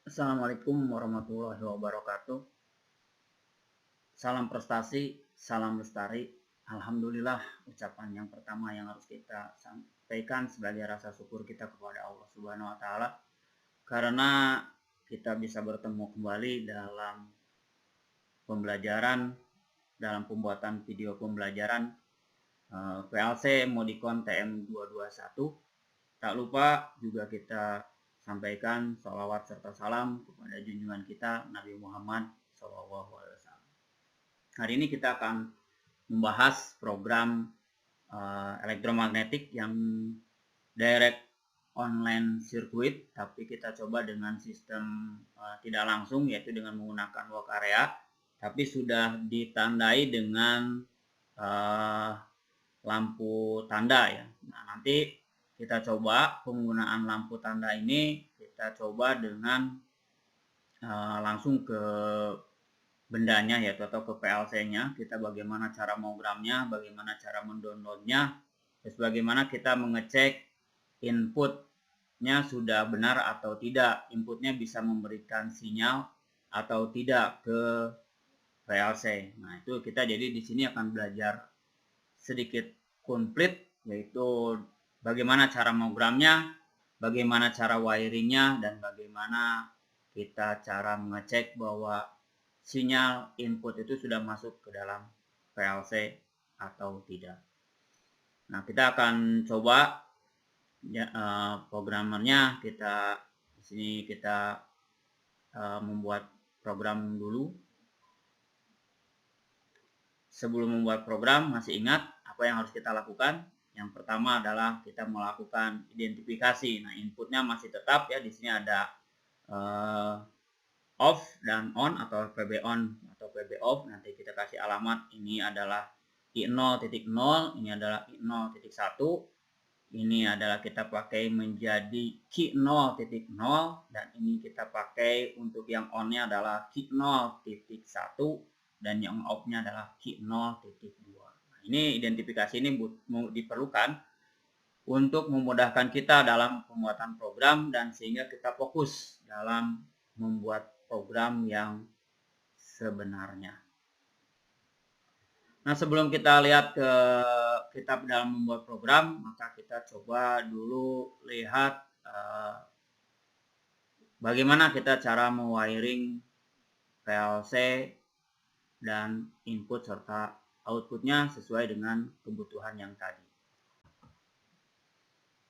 Assalamualaikum warahmatullahi wabarakatuh. Salam prestasi, salam lestari. Alhamdulillah, ucapan yang pertama yang harus kita sampaikan sebagai rasa syukur kita kepada Allah Subhanahu wa taala karena kita bisa bertemu kembali dalam pembelajaran, dalam pembuatan video pembelajaran PLC Modicon TM221. Tak lupa juga kita sampaikan sholawat serta salam kepada junjungan kita Nabi Muhammad SAW. Hari ini kita akan membahas program elektromagnetik yang direct online circuit, tapi kita coba dengan sistem tidak langsung, yaitu dengan menggunakan work area, tapi sudah ditandai dengan lampu tanda ya. Nah, nanti kita coba penggunaan lampu tanda ini, kita coba dengan langsung ke bendanya yaitu atau ke PLC-nya, kita bagaimana cara programnya, bagaimana cara mendownloadnya, terus bagaimana kita mengecek inputnya sudah benar atau tidak, inputnya bisa memberikan sinyal atau tidak ke PLC. Nah, itu kita jadi di sini akan belajar sedikit komplit, yaitu bagaimana cara programnya, bagaimana cara wiringnya, dan bagaimana kita cara mengecek bahwa sinyal input itu sudah masuk ke dalam PLC atau tidak. Nah, kita akan coba ya, programmernya kita di sini kita membuat program dulu. Sebelum membuat program, masih ingat apa yang harus kita lakukan? Yang pertama adalah kita melakukan identifikasi. Nah, inputnya masih tetap ya, di sini ada off dan on atau PB on atau PB off. Nanti kita kasih alamat, ini adalah I0.0, ini adalah I0.1, ini adalah kita pakai menjadi Q0.0, dan ini kita pakai untuk yang on-nya adalah Q0.1 dan yang off-nya adalah Q0.2. Nah, ini identifikasi ini diperlukan untuk memudahkan kita dalam pembuatan program dan sehingga kita fokus dalam membuat program yang sebenarnya. Nah, sebelum kita lihat ke kitab dalam membuat program, maka kita coba dulu lihat bagaimana kita cara mewiring PLC dan input serta outputnya sesuai dengan kebutuhan yang tadi.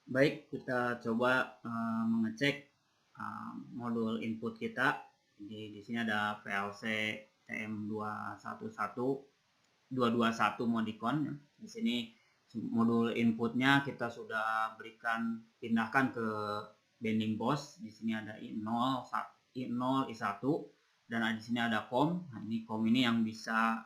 Baik, kita coba mengecek modul input kita. Di sini ada PLC TM221 Modicon. Di sini modul inputnya kita sudah berikan, pindahkan ke bending box. Di sini ada I0, I1 dan di sini ada COM. Nah, ini COM ini yang bisa,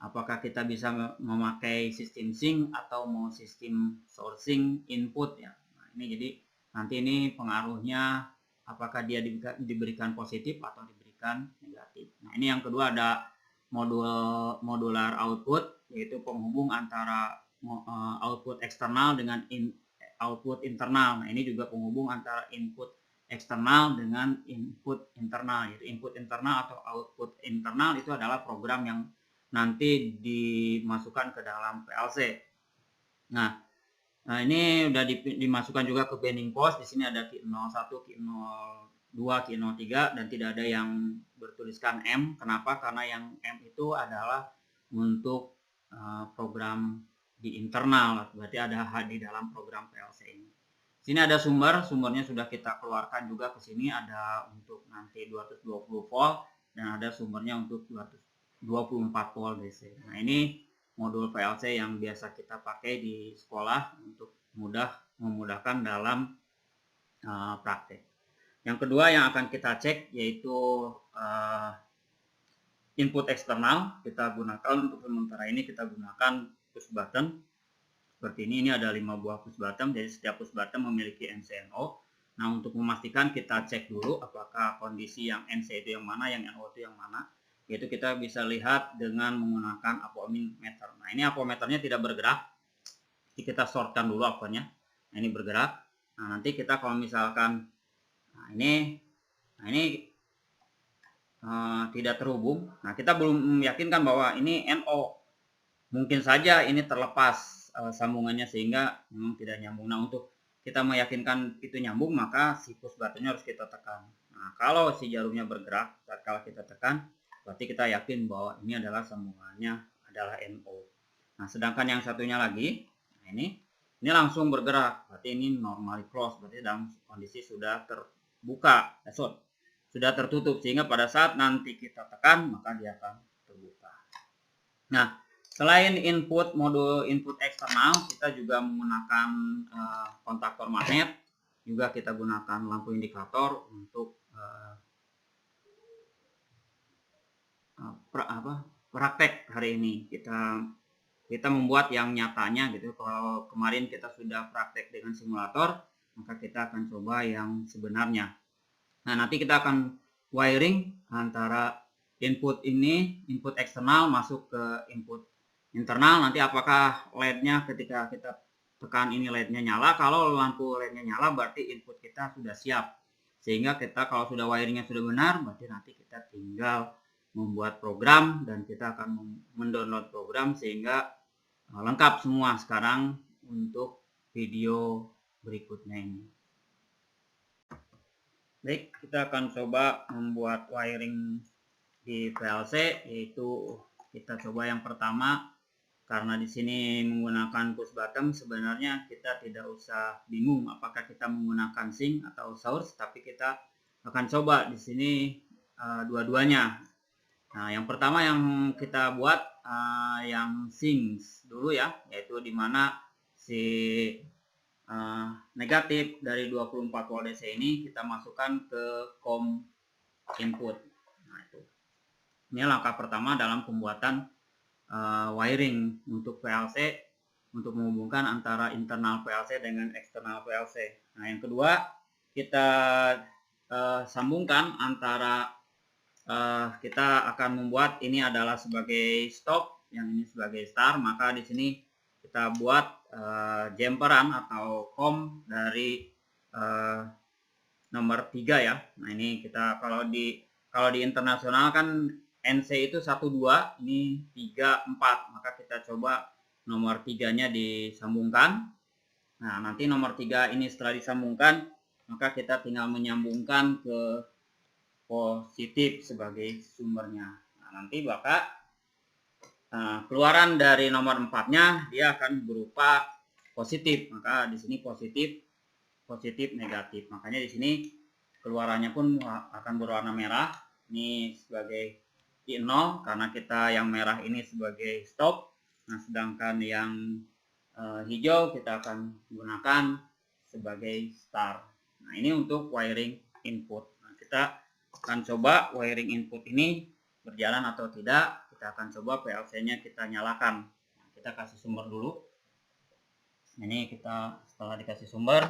apakah kita bisa memakai sistem sync atau mau sistem sourcing input ya. Nah, ini jadi nanti ini pengaruhnya apakah dia diberikan positif atau diberikan negatif. Nah, ini yang kedua ada modular output, yaitu penghubung antara output eksternal dengan output internal. Nah, ini juga penghubung antara input eksternal dengan input internal. Yaitu input internal atau output internal itu adalah program yang nanti dimasukkan ke dalam PLC. Nah, ini udah dimasukkan juga ke bending post. Di sini ada Q01, Q02, Q03 dan tidak ada yang bertuliskan M. Kenapa? Karena yang M itu adalah untuk program di internal, berarti ada di dalam program PLC ini. Sini ada sumbernya sudah kita keluarkan juga ke sini, ada untuk nanti 220 volt dan ada sumbernya untuk 224 volt DC. Nah, ini modul PLC yang biasa kita pakai di sekolah untuk memudahkan dalam praktek. Yang kedua yang akan kita cek yaitu input eksternal. Kita gunakan untuk sementara ini kita gunakan push button seperti ini. Ini ada 5 buah push button, jadi setiap push button memiliki NC/NO. Nah, untuk memastikan kita cek dulu apakah kondisi yang NC itu yang mana, yang NO itu yang mana. Yaitu kita bisa lihat dengan menggunakan apometer. Nah, ini apometernya tidak bergerak. Jadi kita shortkan dulu aponya. Nah, ini bergerak. Nah, nanti kita kalau misalkan, nah ini Nah, ini tidak terhubung. Nah, kita belum meyakinkan bahwa ini NO. Mungkin saja ini terlepas sambungannya sehingga memang tidak nyambung. Nah, untuk kita meyakinkan itu nyambung, maka si push buttonnya harus kita tekan. Nah, kalau si jarumnya bergerak saat kalau kita tekan, berarti kita yakin bahwa ini adalah sambungannya adalah NO. Nah, sedangkan yang satunya lagi, nah ini langsung bergerak, berarti ini normally close, berarti dalam kondisi sudah terbuka, sudah tertutup, sehingga pada saat nanti kita tekan maka dia akan terbuka. Nah, selain modul input eksternal, kita juga menggunakan kontaktor magnet, juga kita gunakan lampu indikator untuk praktek hari ini. Kita membuat yang nyatanya gitu. Kalau kemarin kita sudah praktek dengan simulator, maka kita akan coba yang sebenarnya. Nah, nanti kita akan wiring antara input eksternal masuk ke input internal. Nanti apakah LED-nya ketika kita tekan ini LED-nya nyala. Kalau lampu LED-nya nyala berarti input kita sudah siap. Sehingga kita kalau sudah wiringnya sudah benar, berarti nanti kita tinggal membuat program dan kita akan mendownload program sehingga lengkap semua sekarang untuk video berikutnya ini. Baik, kita akan coba membuat wiring di PLC, yaitu kita coba yang pertama. Karena di sini menggunakan push button, sebenarnya kita tidak usah bingung apakah kita menggunakan sink atau source, tapi kita akan coba di sini dua-duanya. Nah, yang pertama yang kita buat yang sink dulu ya, yaitu dimana si negatif dari 24 volt DC ini kita masukkan ke COM input. Nah, itu. Ini langkah pertama dalam pembuatan wiring untuk PLC, untuk menghubungkan antara internal PLC dengan eksternal PLC. Nah, yang kedua kita sambungkan antara kita akan membuat ini adalah sebagai stop, yang ini sebagai start, maka di sini kita buat jumperan atau COM dari nomor 3 ya. Nah, ini kita kalau di internasional kan NC itu 12, ini 3, 4. Maka kita coba nomor 3-nya disambungkan. Nah, nanti nomor 3 ini setelah disambungkan, maka kita tinggal menyambungkan ke positif sebagai sumbernya. Nah, nanti maka keluaran dari nomor 4-nya dia akan berupa positif. Maka di sini positif, negatif. Makanya di sini keluarannya pun akan berwarna merah. Ini sebagai I0 karena kita yang merah ini sebagai stop. Nah, sedangkan yang hijau kita akan gunakan sebagai start. Nah, ini untuk wiring input. Nah, kita akan coba wiring input ini berjalan atau tidak. Kita akan coba PLC-nya kita nyalakan. Nah, kita kasih sumber dulu. Ini kita setelah dikasih sumber,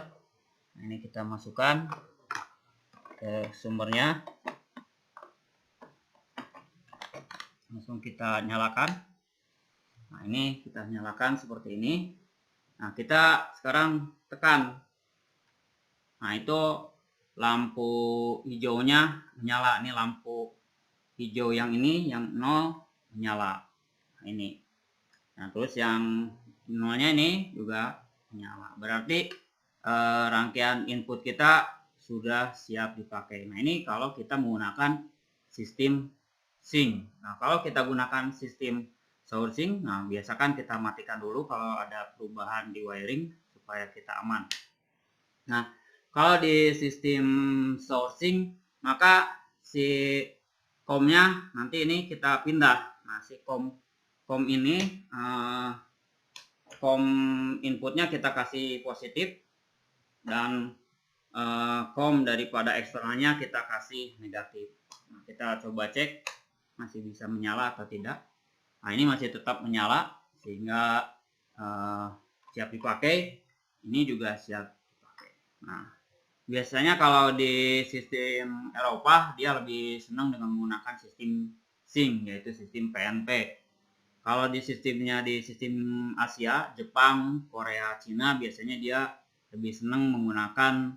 nah ini kita masukkan ke sumbernya. Langsung kita nyalakan. Nah, ini kita nyalakan seperti ini. Nah, kita sekarang tekan. Nah, itu lampu hijaunya menyala. Ini lampu hijau yang ini, yang 0 menyala. Nah, ini. Nah, terus yang 0-nya ini juga menyala. Berarti rangkaian input kita sudah siap dipakai. Nah, ini kalau kita menggunakan sistem sink. Nah, kalau kita gunakan sistem sourcing, nah biasakan kita matikan dulu kalau ada perubahan di wiring supaya kita aman. Nah, kalau di sistem sourcing, maka si COM-nya nanti ini kita pindah. Nah, si COM ini COM inputnya kita kasih positif dan COM daripada eksternalnya kita kasih negatif. Nah, kita coba cek masih bisa menyala atau tidak. Nah, ini masih tetap menyala sehingga siap dipakai. Ini juga siap dipakai. Nah, biasanya kalau di sistem Eropa dia lebih senang dengan menggunakan sistem sink, yaitu sistem PNP. Kalau di sistem Asia, Jepang, Korea, Cina biasanya dia lebih senang menggunakan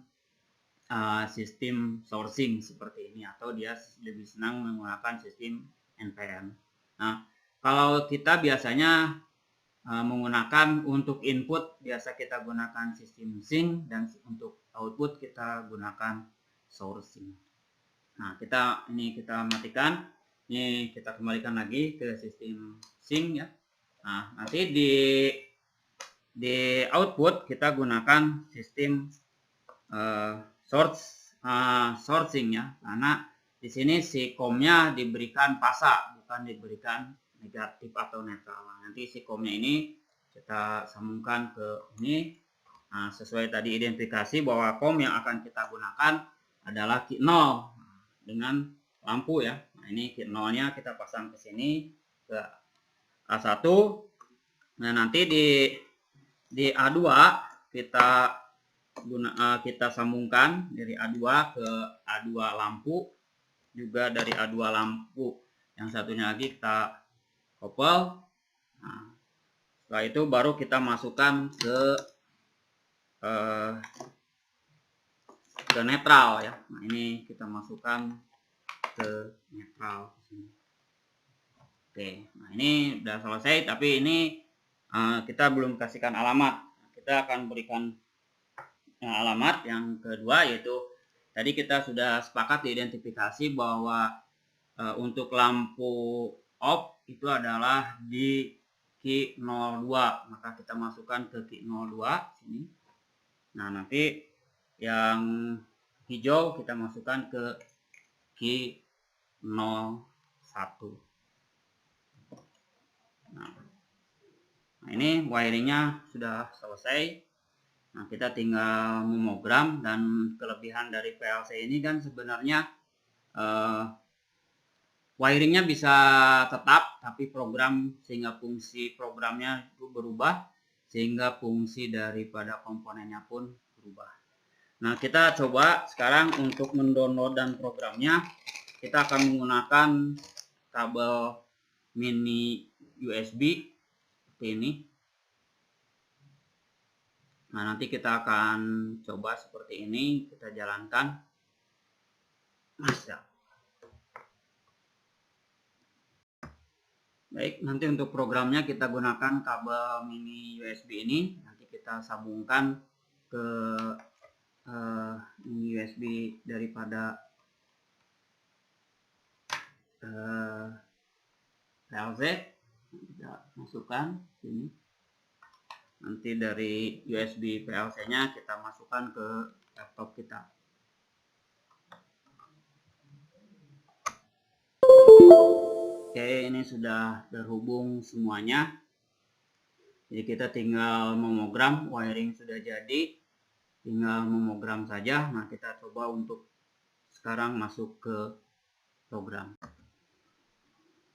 sistem sourcing seperti ini, atau dia lebih senang menggunakan sistem NPM. Nah, kalau kita biasanya menggunakan untuk input biasa kita gunakan sistem sync, dan untuk output kita gunakan sourcing. Nah, kita matikan. Ini kita kembalikan lagi ke sistem sync ya. Nah, nanti di output kita gunakan sistem sourcing ya, karena di sini si COM-nya diberikan pasa, bukan diberikan negatif atau netral. Nah, nanti si COM-nya ini kita sambungkan ke ini. Nah, sesuai tadi identifikasi bahwa COM yang akan kita gunakan adalah key 0 dengan lampu ya. Nah, ini key 0-nya kita pasang ke sini ke A1. Nah, nanti di A2 kita sambungkan dari A2 ke A2 lampu, juga dari A2 lampu yang satunya lagi kita couple. Nah, setelah itu baru kita masukkan ke netral ya. Nah, ini kita masukkan ke netral sini. Oke, nah ini udah selesai, tapi ini kita belum kasihkan alamat. Kita akan berikan alamat yang kedua, yaitu tadi kita sudah sepakat diidentifikasi bahwa untuk lampu off itu adalah di key 02, maka kita masukkan ke key 02 sini. Nah, nanti yang hijau kita masukkan ke key 01. Nah, ini wiringnya sudah selesai. Nah, kita tinggal memogram, dan kelebihan dari PLC ini kan sebenarnya wiringnya bisa tetap, tapi sehingga fungsi programnya itu berubah, sehingga fungsi daripada komponennya pun berubah. Nah, kita coba sekarang untuk mendownload dan programnya. Kita akan menggunakan kabel mini USB seperti ini. Nah, nanti kita akan coba seperti ini, kita jalankan. Masa. Baik, nanti untuk programnya kita gunakan kabel mini USB ini. Nanti kita sambungkan ke mini USB daripada PLC. Kita masukkan sini. Nanti dari USB PLC-nya kita masukkan ke laptop kita. Oke, ini sudah terhubung semuanya. Jadi kita tinggal memogram, wiring sudah jadi, tinggal memogram saja. Nah, kita coba untuk sekarang masuk ke program.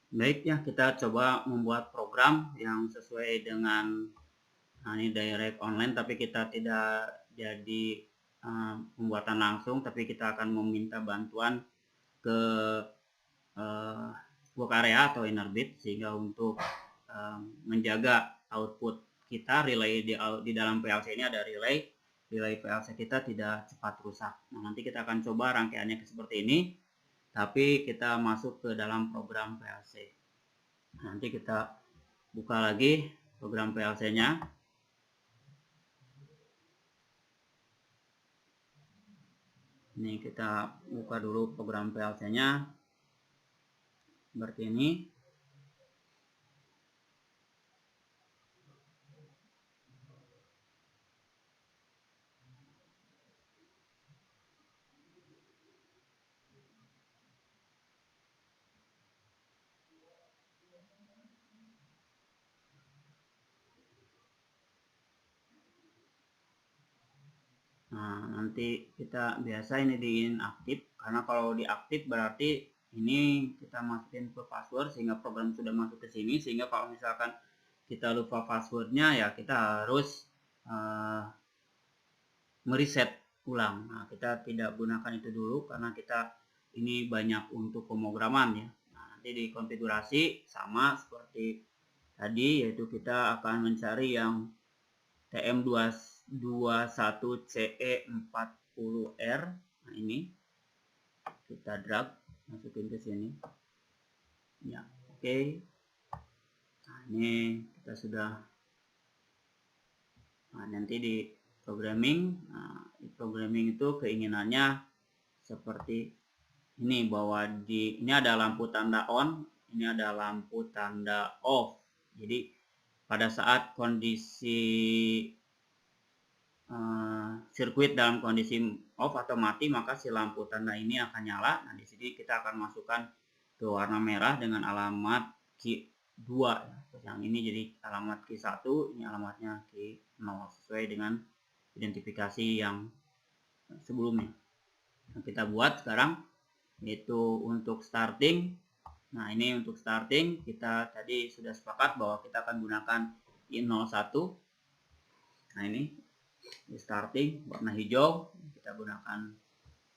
Baik ya, kita coba membuat program yang sesuai dengan ini direct online, tapi kita tidak jadi pembuatan langsung, tapi kita akan meminta bantuan ke work area atau inner bit, sehingga untuk menjaga output kita, relay di dalam PLC ini ada relay PLC kita tidak cepat rusak. Nah, nanti kita akan coba rangkaiannya seperti ini, tapi kita masuk ke dalam program PLC. Nanti kita buka lagi program PLC-nya. Ini kita buka dulu program PLC-nya seperti ini. Nah, nanti kita biasa ini di inaktif, karena kalau diaktif berarti ini kita masukin ke password, sehingga program sudah masuk ke sini, sehingga kalau misalkan kita lupa passwordnya ya kita harus mereset ulang. Nah, kita tidak gunakan itu dulu karena kita ini banyak untuk pemrograman ya. Nah, nanti di konfigurasi sama seperti tadi, yaitu kita akan mencari yang TM21CE40R. Nah, ini kita drag masukin ke sini ya. Oke. Nah, ini kita sudah, nah, nanti di programming, nah, di programming itu keinginannya seperti ini, bahwa ini ada lampu tanda on, ini ada lampu tanda off. Jadi pada saat kondisi sirkuit dalam kondisi off atau mati, maka si lampu tanda ini akan nyala. Nah, di sini kita akan masukkan ke warna merah dengan alamat key 2. Yang ini jadi alamat key 1, ini alamatnya key 0 sesuai dengan identifikasi yang sebelumnya. Nah, kita buat sekarang yaitu untuk starting. Nah, ini untuk starting kita tadi sudah sepakat bahwa kita akan gunakan I01. Nah, ini di starting warna hijau, kita gunakan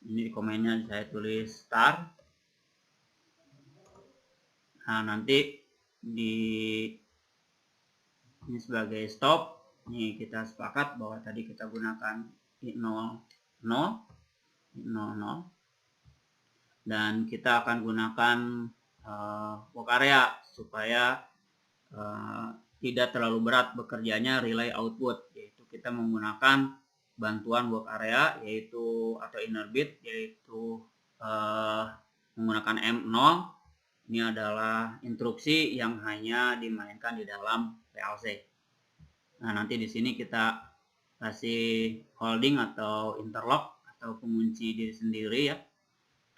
ini, komennya saya tulis start. Nah, nanti ini sebagai stop. Ini kita sepakat bahwa tadi kita gunakan I00, dan kita akan gunakan work area supaya tidak terlalu berat bekerjanya relay output, yaitu kita menggunakan bantuan work area yaitu atau inner bit, yaitu menggunakan M0. Ini adalah instruksi yang hanya dimainkan di dalam PLC. Nah, nanti di sini kita kasih holding atau interlock atau pengunci diri sendiri ya.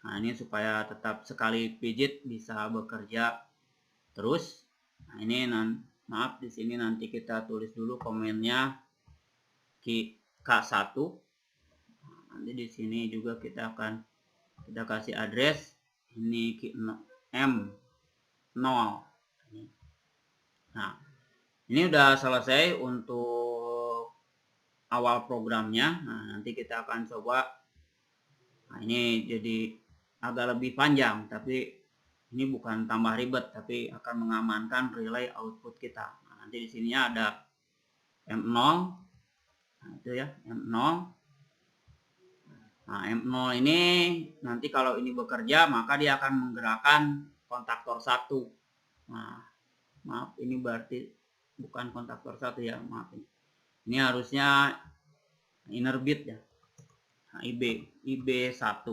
Nah, ini supaya tetap sekali pijit bisa bekerja terus. Nah, ini maaf, di sini nanti kita tulis dulu komennya K1. Nanti di sini juga kita kasih address ini M0. Nah, ini udah selesai untuk awal programnya. Nah, nanti kita akan coba. Nah, ini jadi agak lebih panjang, tapi ini bukan tambah ribet, tapi akan mengamankan relay output kita. Nah, nanti di sini ada M0. Nah, itu ya, M0. Nah, M0 ini nanti kalau ini bekerja, maka dia akan menggerakkan kontaktor 1. Nah, maaf, ini berarti bukan kontaktor 1 ya, maaf. Ini harusnya inner bit ya. Nah, IB1,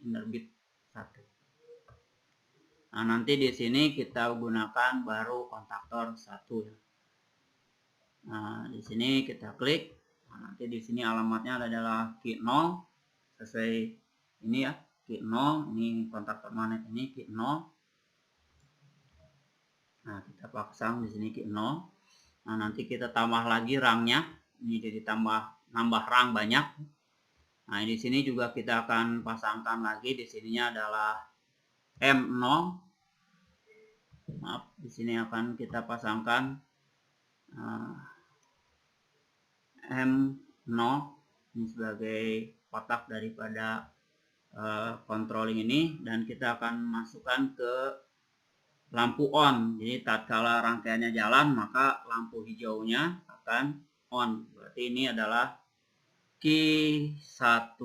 inner bit 1. Nah, nanti di sini kita gunakan baru kontaktor 1 ya. Nah, di sini kita klik. Nah, nanti di sini alamatnya adalah key 0 sesuai ini ya, key 0. Ini kontaktor magnet ini key 0. Nah, kita pasang di sini key 0. Nah, nanti kita tambah lagi rangnya. Ini jadi nambah rang banyak. Nah, di sini juga kita akan pasangkan lagi, di sininya adalah M0. Maaf, di sini akan kita pasangkan M0 ini sebagai kotak daripada controlling ini, dan kita akan masukkan ke lampu on. Jadi tatkala rangkaiannya jalan, maka lampu hijaunya akan on. Berarti ini adalah key 1,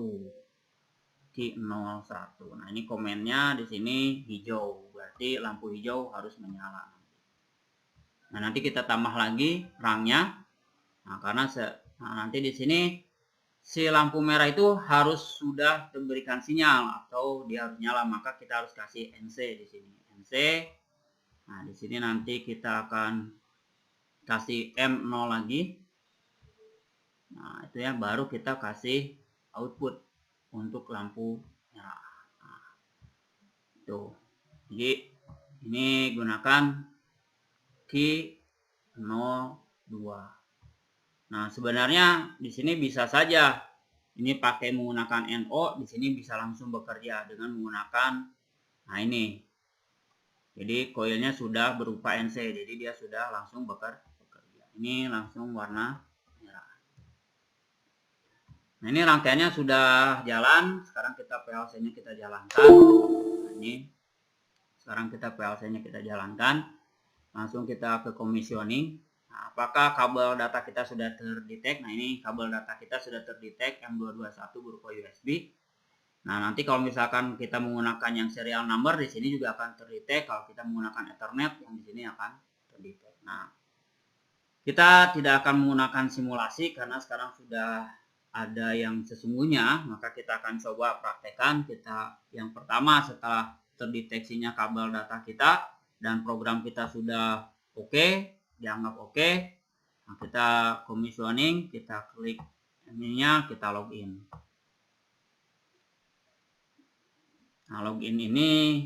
key 01. Nah, ini komennya di sini hijau, berarti lampu hijau harus menyala. Nah, nanti kita tambah lagi rangnya. Nah, karena nanti di sini si lampu merah itu harus sudah memberikan sinyal atau dia harus nyala, maka kita harus kasih NC di sini. NC. Nah, di sini nanti kita akan kasih M0 lagi. Nah, itu ya, baru kita kasih output untuk lampu merah. Nah, itu. Jadi ini gunakan key 02. Nah, sebenarnya di sini bisa saja ini pakai menggunakan NO, di sini bisa langsung bekerja dengan menggunakan, nah ini. Jadi koilnya sudah berupa NC, jadi dia sudah langsung bekerja. Ini langsung warna merah. Nah, ini rangkaiannya sudah jalan. Sekarang kita PLC-nya kita jalankan. Nah, ini sekarang kita PLC-nya kita jalankan. Langsung kita ke commissioning. Nah, apakah kabel data kita sudah terdetek? Nah, ini kabel data kita sudah terdetek M221 berupa USB. Nah, nanti kalau misalkan kita menggunakan yang serial number, di sini juga akan terdetect. Kalau kita menggunakan Ethernet, yang di sini akan terdetect. Nah, kita tidak akan menggunakan simulasi karena sekarang sudah ada yang sesungguhnya, maka kita akan coba praktekkan. Kita yang pertama, setelah terdeteksinya kabel data kita dan program kita sudah oke, dianggap oke, nah, kita commissioning, kita klik ininya, kita login. Nah, login ini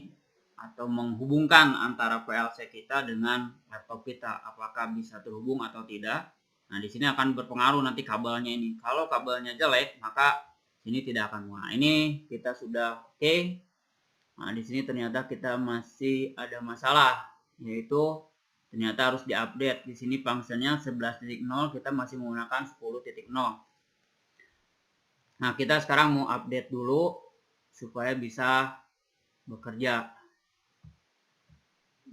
atau menghubungkan antara PLC kita dengan laptop kita, apakah bisa terhubung atau tidak. Nah, di sini akan berpengaruh nanti kabelnya ini. Kalau kabelnya jelek, maka ini tidak akan muat. Nah, ini kita sudah oke. Nah, di sini ternyata kita masih ada masalah, yaitu ternyata harus diupdate. Di sini fungsinya 11.0, kita masih menggunakan 10.0. Nah, kita sekarang mau update dulu supaya bisa bekerja.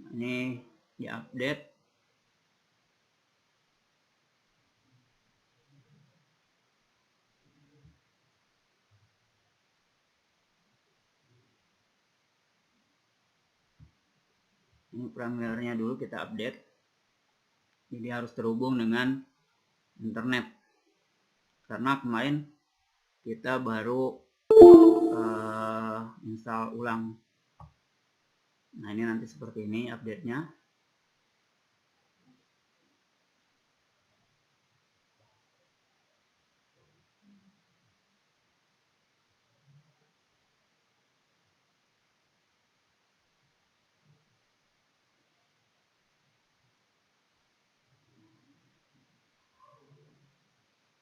Ini diupdate. Ini firmware-nya dulu kita update. Jadi harus terhubung dengan internet. Karena kemarin kita baru install ulang. Nah, ini nanti seperti ini update-nya.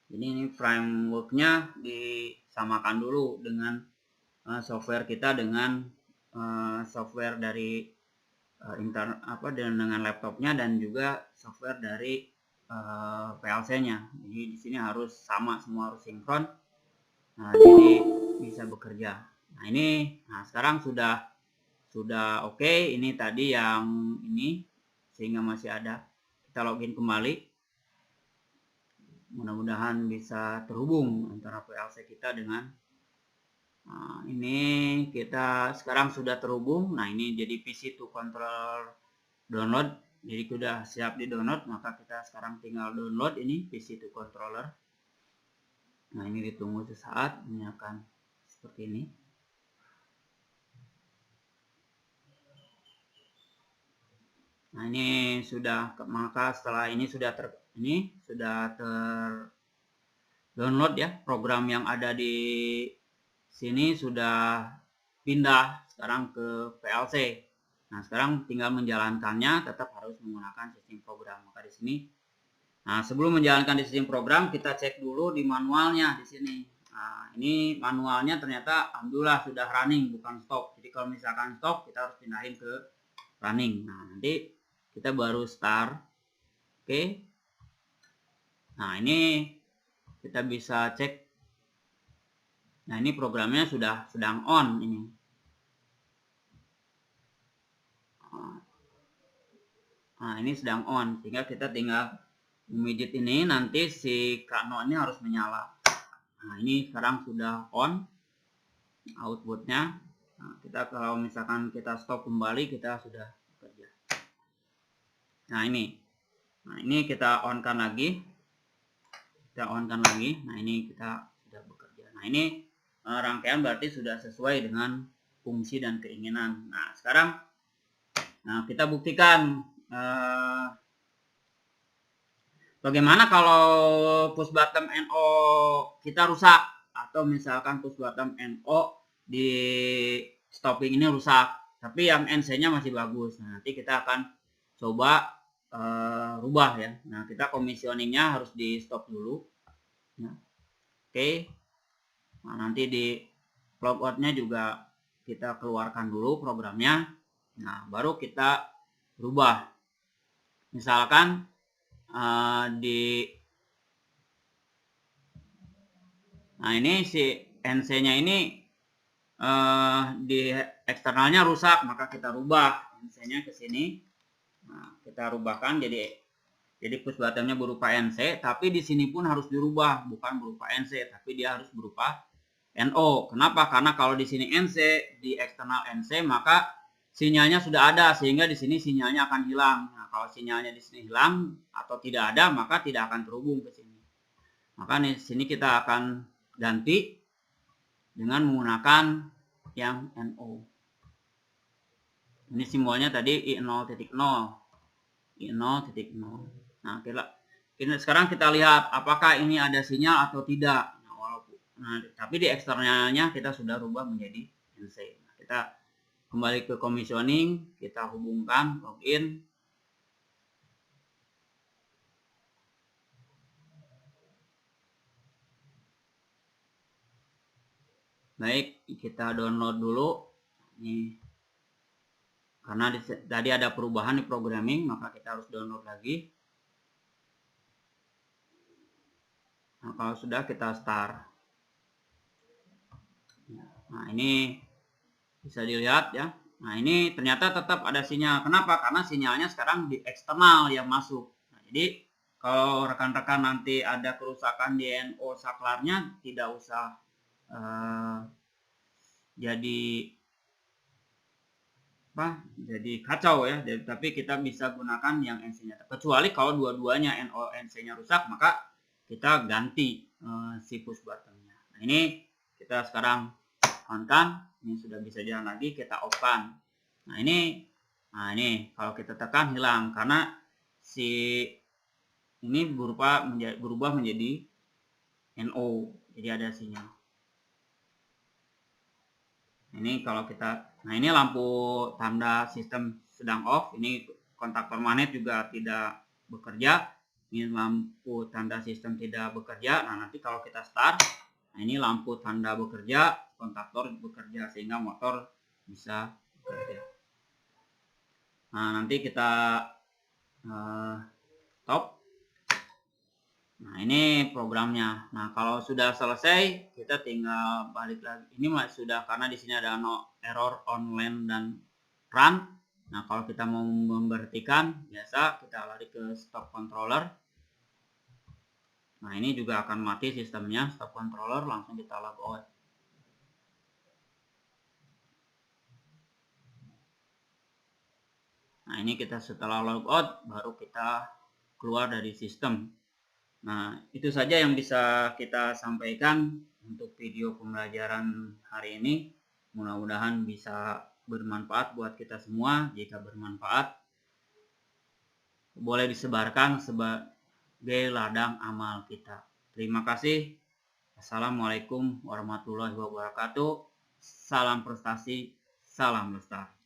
Ini framework-nya disamakan dulu dengan software kita dengan software dari dengan laptopnya dan juga software dari PLC-nya. Jadi di sini harus sama, semua harus sinkron. Nah, jadi bisa bekerja. Nah, ini sekarang sudah oke. Ini tadi yang ini sehingga masih ada. Kita login kembali. Mudah-mudahan bisa terhubung antara PLC kita dengan ini kita sekarang sudah terhubung. Nah, ini jadi PC to controller download. Jadi sudah siap di download, maka kita sekarang tinggal download ini PC to controller. Nah, ini ditunggu sesaat, ini akan seperti ini. Nah, ini sudah, maka setelah ini sudah download ya, program yang ada di sini sudah pindah sekarang ke PLC. Nah, sekarang tinggal menjalankannya, tetap harus menggunakan sistem program. Maka di sini, nah sebelum menjalankan di sistem program, kita cek dulu di manualnya di sini. Nah, ini manualnya ternyata alhamdulillah sudah running, bukan stop. Jadi kalau misalkan stop, kita harus pindahin ke running. Nah, nanti kita baru start. Oke. Nah, ini kita bisa cek. Nah, ini programnya sedang on ini. Nah, ini sedang on, sehingga kita tinggal memijit ini, nanti si Kano ini harus menyala. Nah, ini sekarang sudah on outputnya. Nah, kita kalau misalkan kita stop kembali, kita sudah bekerja. Nah, ini kita on-kan lagi. Nah, ini kita sudah bekerja. Nah, ini rangkaian berarti sudah sesuai dengan fungsi dan keinginan. Nah, sekarang kita buktikan bagaimana kalau push button NO kita rusak, atau misalkan push button NO di stopping ini rusak, tapi yang NC-nya masih bagus. Nah, nanti kita akan coba rubah ya. Nah, kita commissioningnya harus di stop dulu. Ya. Oke. Nah, nanti di logoutnya juga kita keluarkan dulu programnya. Nah, baru kita rubah. Misalkan nah ini si NC-nya ini di eksternalnya rusak, maka kita rubah NC-nya ke sini. Nah, kita rubahkan jadi push button-nya berupa NC, tapi di sini pun harus dirubah, bukan berupa NC, tapi dia harus berupa NO. Kenapa? Karena kalau di sini NC, di eksternal NC, maka sinyalnya sudah ada, sehingga di sini sinyalnya akan hilang. Nah, kalau sinyalnya di sini hilang atau tidak ada, maka tidak akan terhubung ke sini. Maka di sini kita akan ganti dengan menggunakan yang NO. Ini simbolnya tadi I0.0. I0.0. Nah, sekarang kita lihat apakah ini ada sinyal atau tidak. Nah, tapi di eksternalnya kita sudah rubah menjadi NC. Nah, kita kembali ke commissioning, kita hubungkan login. Baik, kita download dulu. Ini karena tadi ada perubahan di programming, maka kita harus download lagi. Nah, kalau sudah kita start. Nah, ini bisa dilihat ya. Nah, ini ternyata tetap ada sinyal. Kenapa? Karena sinyalnya sekarang di eksternal yang masuk. Nah, jadi kalau rekan-rekan nanti ada kerusakan di NO saklarnya, tidak usah jadi kacau ya. Tapi kita bisa gunakan yang NC-nya. Kecuali kalau dua-duanya NO NC-nya rusak, maka kita ganti si push button-nya. Nah, ini kita sekarang on-kan. Ini sudah bisa jalan lagi, kita off-kan. Nah, ini kalau kita tekan hilang karena si ini berubah menjadi NO. Jadi ada sinyal. Ini kalau kita, nah ini lampu tanda sistem sedang off. Ini kontaktor magnet juga tidak bekerja. Ini lampu tanda sistem tidak bekerja. Nah, nanti kalau kita start, nah ini lampu tanda bekerja, kontaktor bekerja, sehingga motor bisa bekerja. Nah, nanti kita stop. Nah, ini programnya. Nah, kalau sudah selesai, kita tinggal balik lagi. Ini sudah, karena di sini ada no error online dan run. Nah, kalau kita mau memberhentikan, biasa kita lari ke stop controller. Nah, ini juga akan mati sistemnya, stop controller, langsung kita log out. Nah, ini kita setelah log out, baru kita keluar dari sistem. Nah, itu saja yang bisa kita sampaikan untuk video pembelajaran hari ini. Mudah-mudahan bisa bermanfaat buat kita semua. Jika bermanfaat, boleh disebarkan sebagai ladang amal kita. Terima kasih. Assalamualaikum warahmatullahi wabarakatuh. Salam prestasi, salam lestari.